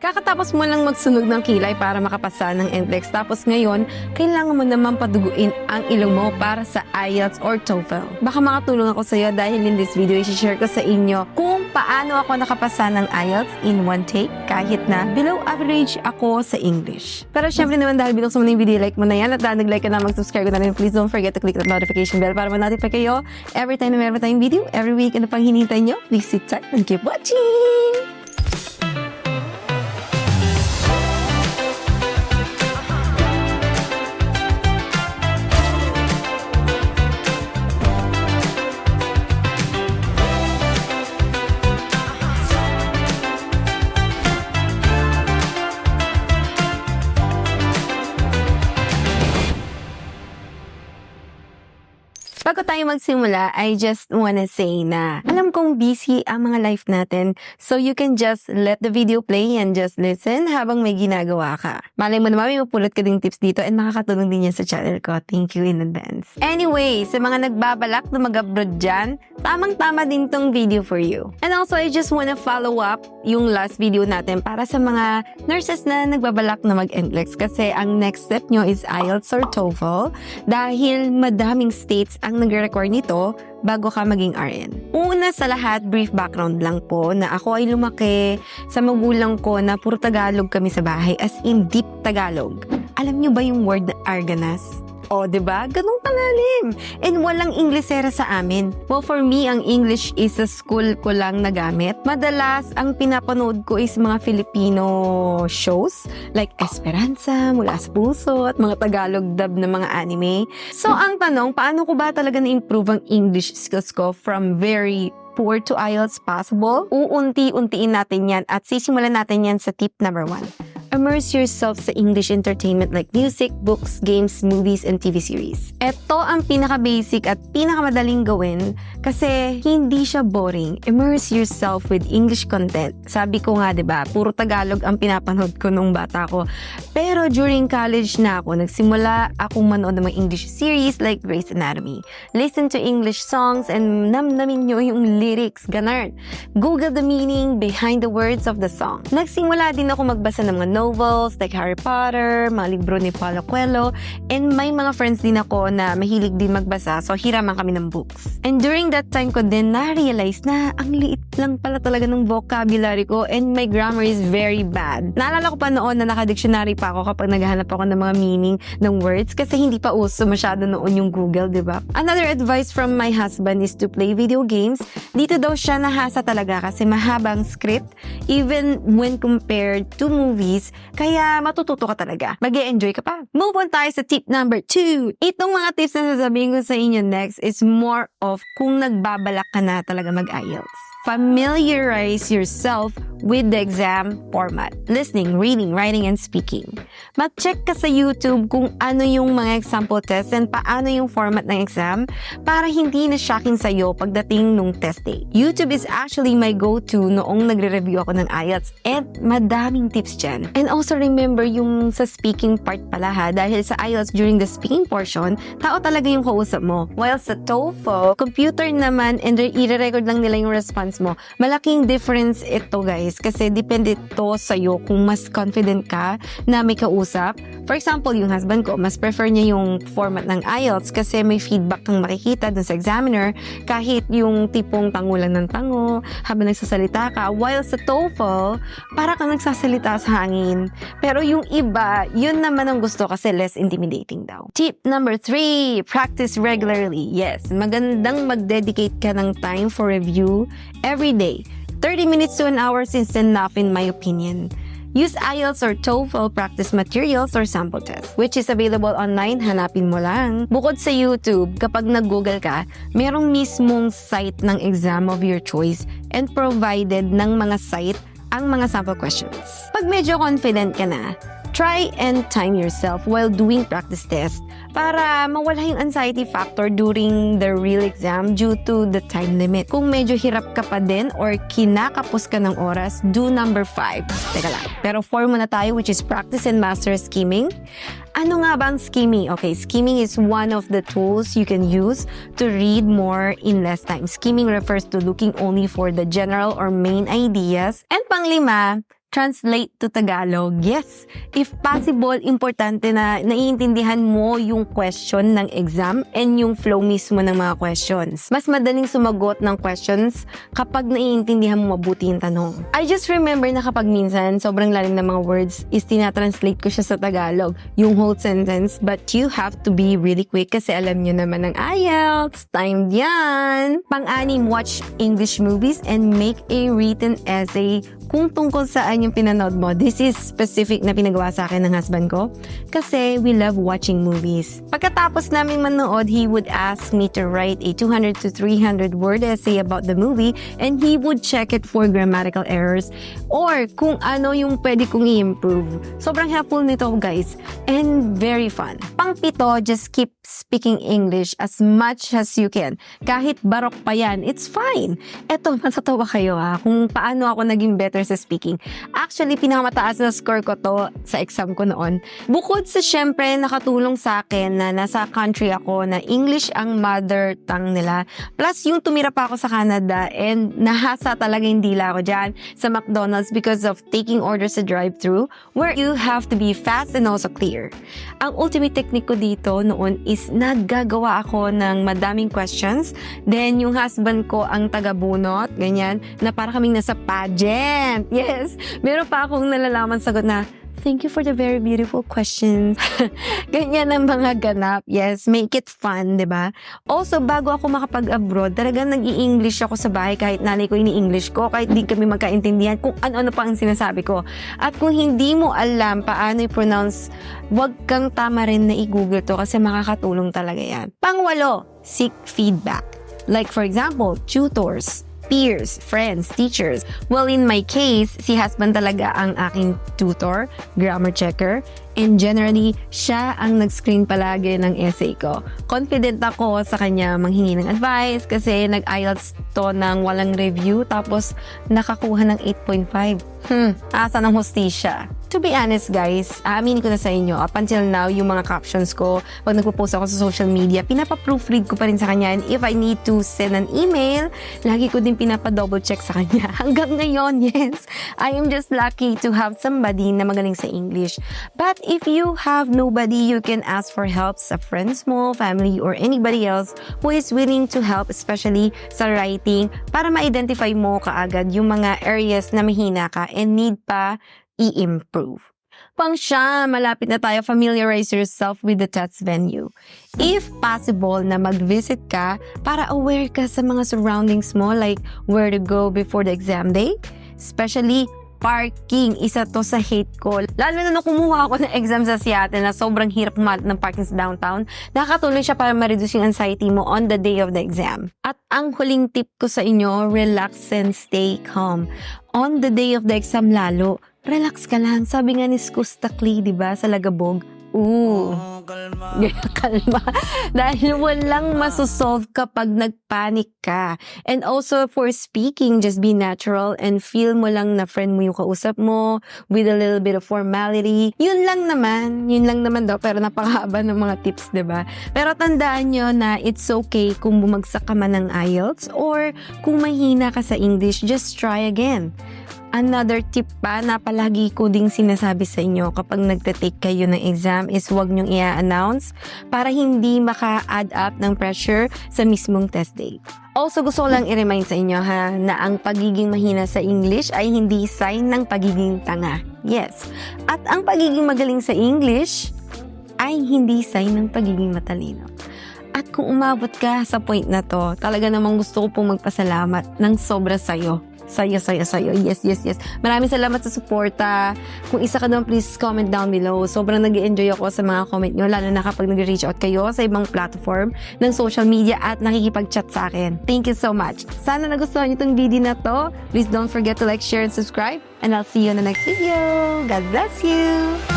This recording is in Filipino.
Kakatapos mo lang magsunog ng kilay para makapasa ng NCLEX, tapos ngayon, kailangan mo naman paduguin ang ilong mo para sa IELTS or TOEFL. Baka makatulong ako sa iyo dahil in this video, i-share ko sa inyo kung paano ako nakapasa ng IELTS in one take kahit na below average ako sa English. Pero syempre naman dahil binuksan mo na yung video, like mo na yan at dahil nag-like ka na, mag-subscribe ka na rin, please don't forget to click that notification bell para ma-notify kayo every time na meron tayong video, every week. Ano pang hinihintay nyo? Please sit tight and keep watching! Bago tayo magsimula, I just wanna say na alam kong busy ang mga life natin, so you can just let the video play and just listen habang may ginagawa ka. Malay mo naman may mapulot ka ding tips dito and makakatulong din yan sa channel ko. Thank you in advance. Anyway, sa mga nagbabalak na mag-abroad dyan, tamang-tama din tong video for you. And also, I just wanna follow up yung last video natin para sa mga nurses na nagbabalak na mag-NCLEX kasi ang next step nyo is IELTS or TOEFL dahil madaming states ang nag-record nito bago ka maging RN. Una sa lahat, brief background lang po na ako ay lumaki sa magulang ko na puro Tagalog kami sa bahay, as in deep Tagalog. Alam nyo ba yung word na arganas? O, diba? Ganun kalalim. And walang Inglesera sa amin. Well, for me, ang English is sa school ko lang nagamit. Madalas, ang pinapanood ko is mga Filipino shows like Esperanza, Mula sa Puso, at mga Tagalog dub na mga anime. So, ang tanong, paano ko ba talaga na-improve ang English skills ko from very poor to IELTS possible? Uunti-untiin natin yan at sisimulan natin yan sa tip number 1. Immerse yourself sa English entertainment like music, books, games, movies, and TV series. Ito ang pinaka-basic at pinaka-madaling gawin kasi hindi siya boring. Immerse yourself with English content. Sabi ko nga, diba, puro Tagalog ang pinapanood ko nung bata ko. Pero during college na ako, nagsimula akong manood ng mga English series like Grey's Anatomy. Listen to English songs and namnamin nyo yung lyrics, ganun. Google the meaning behind the words of the song. Nagsimula din ako magbasa ng mga novels like Harry Potter, mga libro ni Paulo Coelho, and may mga friends din ako na mahilig din magbasa, so hiraman kami ng books. And during that time ko din na-realize na ang liit lang pala talaga ng vocabulary ko and my grammar is very bad. Naalala ko pa noon na naka-dictionary pa ako kapag naghahanap ako ng mga meaning ng words kasi hindi pa uso masyado noon yung Google, diba? Another advice from my husband is to play video games. Dito daw siya nahasa talaga kasi mahabang script even when compared to movies, kaya matututo ka talaga. Mag-e-enjoy ka pa. Move on tayo sa tip number 2. Itong mga tips na sasabihin ko sa inyo next is more of kung nagbabalak ka na talaga mag-IELTS. Familiarize yourself with the exam format. Listening, reading, writing, and speaking. Mag-check ka sa YouTube kung ano yung mga example tests and paano yung format ng exam para hindi na shocking sa'yo pagdating nung test day. YouTube is actually my go-to noong nagre-review ako ng IELTS and madaming tips dyan. And also remember yung sa speaking part pala ha, dahil sa IELTS during the speaking portion, tao talaga yung kausap mo. While sa TOEFL, computer naman and i-record lang nila yung response mo. Malaking difference ito guys kasi depende to sa'yo kung mas confident ka na may kausap. For example, yung husband ko, mas prefer niya yung format ng IELTS kasi may feedback kang makikita dun sa examiner kahit yung tipong tango lang ng tango habang nagsasalita ka. While sa TOEFL, para kang nagsasalita sa hangin. Pero yung iba, yun naman ang gusto kasi less intimidating daw. Tip number 3, practice regularly. Yes, magandang mag-dedicate ka ng time for review every day. 30 minutes to an hour is enough in my opinion. Use IELTS or TOEFL practice materials or sample tests, which is available online, hanapin mo lang. Bukod sa YouTube, kapag nag-Google ka, merong mismong site ng exam of your choice and provided ng mga site ang mga sample questions. Pag medyo confident ka na, try and time yourself while doing practice tests para mawala yung anxiety factor during the real exam due to the time limit. Kung medyo hirap ka pa din or kinakapos ka ng oras, do number 5. Teka lang. Pero 4 muna tayo, which is practice and master skimming. Ano nga ba ang skimming? Okay, skimming is one of the tools you can use to read more in less time. Skimming refers to looking only for the general or main ideas. And panglima, translate to Tagalog. Yes, if possible, importante na naiintindihan mo yung question ng exam and yung flow mismo ng mga questions. Mas madaling sumagot ng questions kapag naiintindihan mo mabuti yung tanong. I just remember na kapag minsan, sobrang lalim ng mga words is tinatranslate ko siya sa Tagalog, yung whole sentence, but you have to be really quick kasi alam nyo naman ng IELTS, timed yan. Pang-anim, watch English movies and make a written essay kung tungkol saan yung pinanood mo. This is specific na pinagawa sa akin ng husband ko kasi we love watching movies. Pagkatapos namin manood, he would ask me to write a 200 to 300 word essay about the movie and he would check it for grammatical errors or kung ano yung pwede kong i-improve. Sobrang helpful nito, guys, and very fun. Pang-pito, just keep speaking English as much as you can. Kahit barok pa yan, it's fine. Eto, matatawa kayo kung paano ako naging better sa speaking. Actually, pinakamataas na score ko to sa exam ko noon. Bukod sa syempre nakatulong sa akin na nasa country ako na English ang mother tongue nila. Plus, yung tumira pa ako sa Canada and nahasa talaga yung dila ko dyan sa McDonald's because of taking orders sa drive-thru where you have to be fast and also clear. Ang ultimate technique ko dito noon is naggagawa ako ng madaming questions. Then, yung husband ko ang taga-bunot, ganyan, na para kaming nasa pageant. Yes, meron pa akong nalalaman sagot na, thank you for the very beautiful questions. Ganyan ang mga ganap. Yes, make it fun, diba? Also, bago ako makapag-abroad, talagang nag-i-English ako sa bahay kahit nanay ko ini-English ko, kahit di kami magkaintindihan kung ano-ano pa ang sinasabi ko. At kung hindi mo alam paano i-pronounce, wag kang tama rin na i-google to kasi makakatulong talaga yan. Pangwalo, seek feedback. Like for example, tutors, peers, friends, teachers. Well, in my case, si husband talaga ang aking tutor, grammar checker, and generally, siya ang nag-screen palagi ng essay ko. Confident ako sa kanya manghingi ng advice kasi nag-IELTS to ng walang review tapos nakakuha ng 8.5. Asa ng hustisya. To be honest, guys, aaminin ko na sa inyo, up until now, yung mga captions ko, pag nagpo-post ako sa social media, pinapa-proofread ko pa rin sa kanya. And if I need to send an email, lagi ko din pinapa-double check sa kanya. Hanggang ngayon, yes, I am just lucky to have somebody na magaling sa English. But if you have nobody, you can ask for help sa friends mo, family, or anybody else who is willing to help, especially sa writing, para ma-identify mo kaagad yung mga areas na mahina ka and need pa i-improve. Pang-siyam, malapit na tayo, familiarize yourself with the test venue. If possible na mag-visit ka para aware ka sa mga surroundings mo, like where to go before the exam day, especially parking, isa to sa hate ko. Lalo na nung kumuha ako ng exam sa Seattle na sobrang hirap humanap ng parking sa downtown, nakakatulong siya para ma-reduce yung anxiety mo on the day of the exam. At ang huling tip ko sa inyo, relax and stay calm. On the day of the exam lalo, relax ka lang. Sabi nga ni Skustakli, di ba, sa Lagabog, kalma. Dahil walang masosolve kapag nagpanic ka. And also, for speaking, just be natural and feel mo lang na friend mo yung kausap mo with a little bit of formality. Yun lang naman daw, pero napakahaba ng mga tips, diba? Pero tandaan nyo na it's okay kung bumagsak ka man ng IELTS or kung mahina ka sa English, just try again. Another tip pa na palagi ko ding sinasabi sa inyo kapag nagte-take kayo ng exam is huwag nyong i-announce para hindi maka-add up ng pressure sa mismong test day. Also, gusto ko lang i-remind sa inyo na ang pagiging mahina sa English ay hindi sign ng pagiging tanga. Yes. At ang pagiging magaling sa English ay hindi sign ng pagiging matalino. At kung umabot ka sa point na to, talaga namang gusto ko pong magpasalamat ng sobra sa'yo. Sayo. Yes. Maraming salamat sa suporta. Kung isa ka doon, please comment down below. Sobrang nag-enjoy ako sa mga comment nyo, lalo na kapag nag-reach out kayo sa ibang platform ng social media at nakikipag-chat sa akin. Thank you so much. Sana nagustuhan nyo itong video na to. Please don't forget to like, share, and subscribe. And I'll see you in the next video. God bless you!